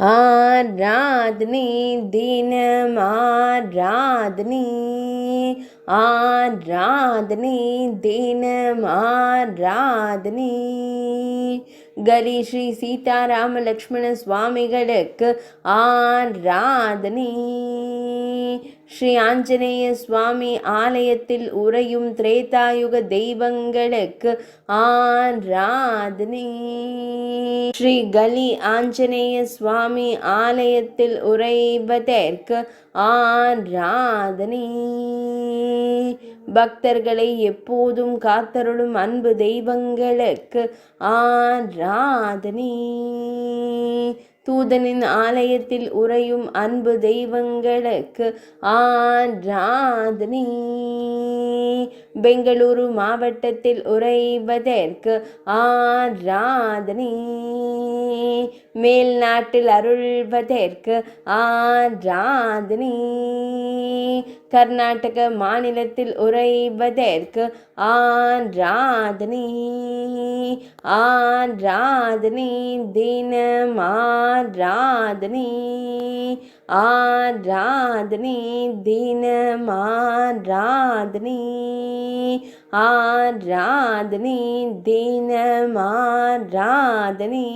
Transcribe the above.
ஆராதனை தினம் ஆராதனை, ஆராதனை தினம் ஆராதனை. கரி ஸ்ரீ சீதாராம லக்ஷ்மண சுவாமிகளுக்கு ஆராதனை. ஸ்ரீ ஆஞ்சநேய சுவாமி ஆலயத்தில் உறையும் திரேதாயுக தெய்வங்களுக்கு ஆராதனை. ஸ்ரீ கலி ஆஞ்சநேய சுவாமி ஆலயத்தில் உறைவதற்கு ஆராதனை. பக்தர்களை எப்போதும் காத்தருளும் அன்பு தெய்வங்களுக்கு ஆராதனை. தூதனின் ஆலயத்தில் உறையும் அன்பு தெய்வங்களுக்கு ஆராதனை. பெங்களூரு மாவட்டத்தில் உறைவதற்கு ஆராதனை. மேல்நாட்டில் அருள்வதற்கு ஆராதனை. கர்நாடக மாநிலத்தில் உறைவதற்கு ஆராதனை. ஆராதனை தினம் ஆராதனை, ஆராதனை தினம் ஆராதனை, ஆராதனை தினம் ஆராதனை.